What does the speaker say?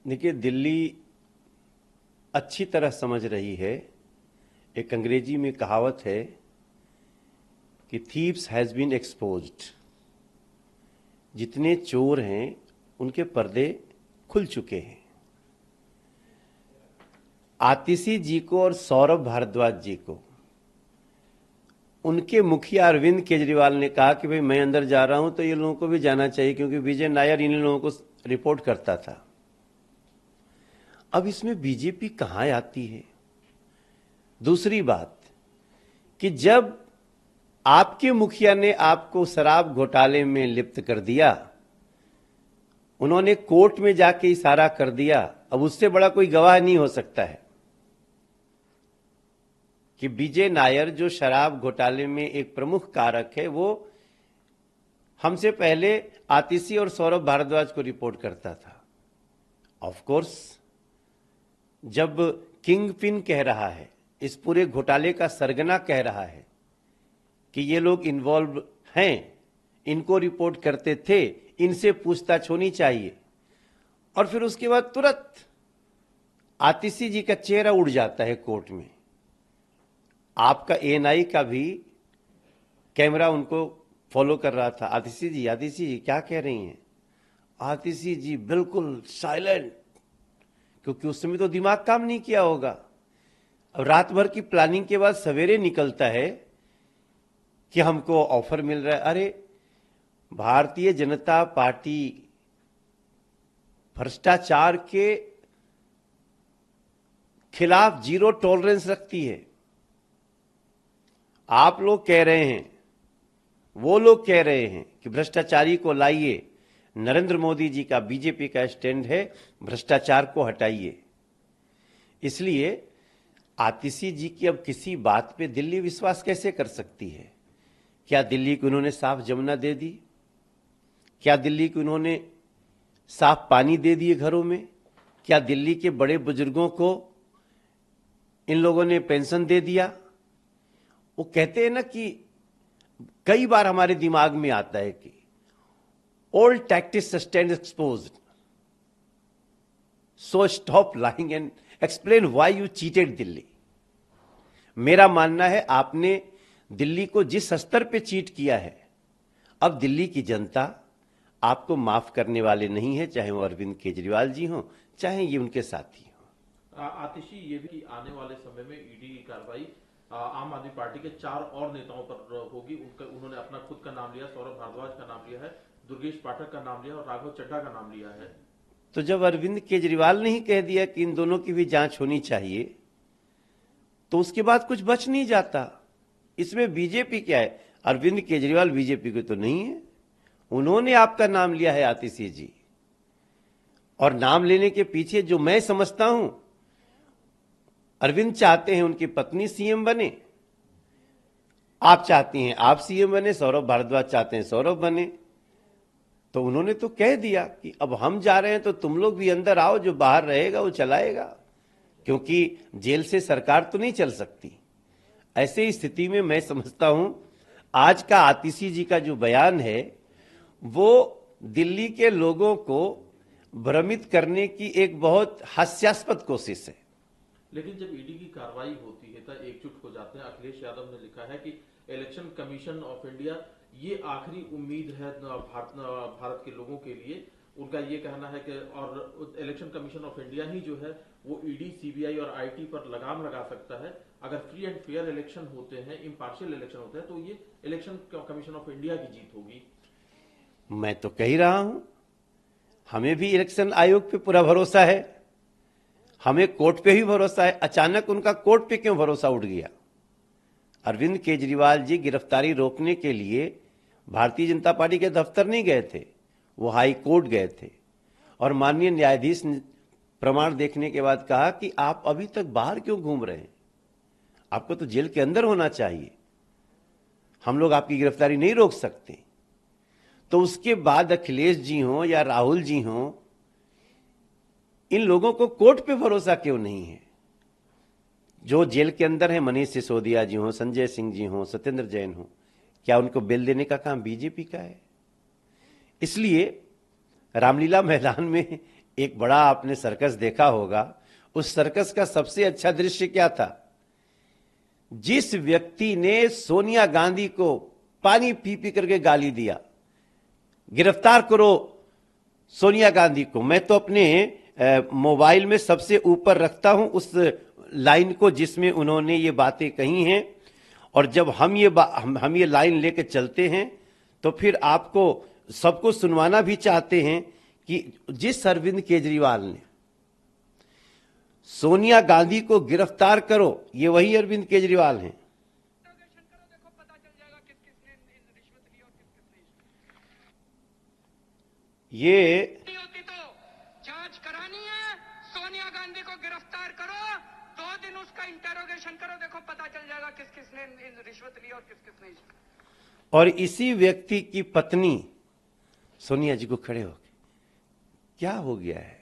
देखिए, दिल्ली अच्छी तरह समझ रही है। एक अंग्रेजी में कहावत है कि थीव्स हैज बीन एक्सपोज्ड। जितने चोर हैं उनके पर्दे खुल चुके हैं। आतिशी जी को और सौरभ भारद्वाज जी को उनके मुखिया अरविंद केजरीवाल ने कहा कि भाई मैं अंदर जा रहा हूं तो ये लोगों को भी जाना चाहिए, क्योंकि विजय नायर इन लोगों को रिपोर्ट करता था। अब इसमें बीजेपी कहां आती है? दूसरी बात कि जब आपके मुखिया ने आपको शराब घोटाले में लिप्त कर दिया, उन्होंने कोर्ट में जाके इशारा कर दिया, अब उससे बड़ा कोई गवाह नहीं हो सकता है कि विजय नायर जो शराब घोटाले में एक प्रमुख कारक है, वो हमसे पहले आतिशी और सौरभ भारद्वाज को रिपोर्ट करता था। ऑफ कोर्स, जब किंग पिन कह रहा है, इस पूरे घोटाले का सरगना कह रहा है कि ये लोग इन्वॉल्व हैं, इनको रिपोर्ट करते थे, इनसे पूछताछ होनी चाहिए, और फिर उसके बाद तुरंत आतिशी जी का चेहरा उड़ जाता है कोर्ट में। आपका एएनआई का भी कैमरा उनको फॉलो कर रहा था। आतिशी जी क्या कह रही हैं? आतिशी जी बिल्कुल साइलेंट, क्योंकि उस समय तो दिमाग काम नहीं किया होगा। अब रात भर की प्लानिंग के बाद सवेरे निकलता है कि हमको ऑफर मिल रहा है। अरे, भारतीय जनता पार्टी भ्रष्टाचार के खिलाफ जीरो टॉलरेंस रखती है। आप लोग कह रहे हैं, वो लोग कह रहे हैं कि भ्रष्टाचारी को लाइए। नरेंद्र मोदी जी का, बीजेपी का स्टैंड है भ्रष्टाचार को हटाइए। इसलिए आतिशी जी की अब किसी बात पे दिल्ली विश्वास कैसे कर सकती है? क्या दिल्ली को उन्होंने साफ जमुना दे दी? क्या दिल्ली को उन्होंने साफ पानी दे दिए घरों में? क्या दिल्ली के बड़े बुजुर्गों को इन लोगों ने पेंशन दे दिया? वो कहते हैं ना कि कई बार हमारे दिमाग में आता है कि old tactics stand exposed, so stop lying and explain why you cheated Delhi. मेरा मानना है आपने दिल्ली को जिस स्तर पे चीट किया है, अब दिल्ली की जनता आपको माफ करने वाले नहीं है, चाहे वो अरविंद केजरीवाल जी हों, चाहे ये उनके साथी हों। आतिशी, ये भी आने वाले समय में ईडी की कार्रवाई आम आदमी पार्टी के 4 और नेताओं पर होगी। उन्होंने अपना खुद का नाम लिया, सौरभ भारद्वाज का नाम लिया है, दुर्गेश पाठक का नाम लिया और राघव चड्ढा का नाम लिया है। तो जब अरविंद केजरीवाल ने ही कह दिया कि इन दोनों की भी जांच होनी चाहिए, तो उसके बाद कुछ बच नहीं जाता। इसमें बीजेपी क्या है? अरविंद केजरीवाल बीजेपी के तो नहीं है, उन्होंने आपका नाम लिया है आतिशी जी। और नाम लेने के पीछे जो मैं समझता हूं, अरविंद चाहते हैं उनकी पत्नी सीएम बने, आप चाहती हैं आप सीएम बने, सौरभ भारद्वाज चाहते हैं सौरभ बने। तो उन्होंने तो कह दिया कि अब हम जा रहे हैं तो तुम लोग भी अंदर आओ, जो बाहर रहेगा वो चलाएगा, क्योंकि जेल से सरकार तो नहीं चल सकती। ऐसे स्थिति में मैं समझता हूं आज का आतिशी जी का जो बयान है वो दिल्ली के लोगों को भ्रमित करने की एक बहुत हास्यास्पद कोशिश है। लेकिन जब ईडी की कार्रवाई होती है तो एकजुट हो जाते हैं। अखिलेश यादव ने लिखा है कि इलेक्शन कमीशन ऑफ इंडिया ये आखिरी उम्मीद है भारत के लोगों के लिए। उनका ये कहना है कि और इलेक्शन कमीशन ऑफ इंडिया ही जो है वो ईडी, सीबीआई और आईटी पर लगाम लगा सकता है। अगर फ्री एंड फेयर इलेक्शन होते हैं, इम्पार्शियल इलेक्शन होते हैं, तो ये इलेक्शन कमीशन ऑफ इंडिया की जीत होगी। मैं तो कह ही रहा हूं, हमें भी इलेक्शन आयोग पे पूरा भरोसा है, हमें कोर्ट पे भी भरोसा है। अचानक उनका कोर्ट पे क्यों भरोसा उठ गया? अरविंद केजरीवाल जी गिरफ्तारी रोकने के लिए भारतीय जनता पार्टी के दफ्तर नहीं गए थे, वो हाई कोर्ट गए थे, और माननीय न्यायाधीश ने प्रमाण देखने के बाद कहा कि आप अभी तक बाहर क्यों घूम रहे हैं, आपको तो जेल के अंदर होना चाहिए, हम लोग आपकी गिरफ्तारी नहीं रोक सकते। तो उसके बाद अखिलेश जी हों या राहुल जी हों, इन लोगों को कोर्ट पे भरोसा क्यों नहीं है? जो जेल के अंदर है, मनीष सिसोदिया जी हों, संजय सिंह जी हों, सत्येंद्र जैन हों, क्या उनको बेल देने का काम बीजेपी का है? इसलिए रामलीला मैदान में एक बड़ा आपने सर्कस देखा होगा, उस सर्कस का सबसे अच्छा दृश्य क्या था? जिस व्यक्ति ने सोनिया गांधी को पानी पी पी करके गाली दिया, गिरफ्तार करो सोनिया गांधी को, मैं तो अपने मोबाइल में सबसे ऊपर रखता हूं उस लाइन को जिसमें उन्होंने ये बातें कही हैं। और जब हम ये लाइन लेके चलते हैं तो फिर आपको सबको सुनवाना भी चाहते हैं कि जिस अरविंद केजरीवाल ने सोनिया गांधी को गिरफ्तार करो, ये वही अरविंद केजरीवाल हैं। ये होती तो जांच करानी है, सोनिया गांधी को गिरफ्तार करो, 2 दिन उसका इंटरोगेशन करो, देखो पता चल जाएगा किस किसने रिश्वत ली और किस किसने। और इसी व्यक्ति की पत्नी सोनिया जी को खड़े हो गए, क्या हो गया है?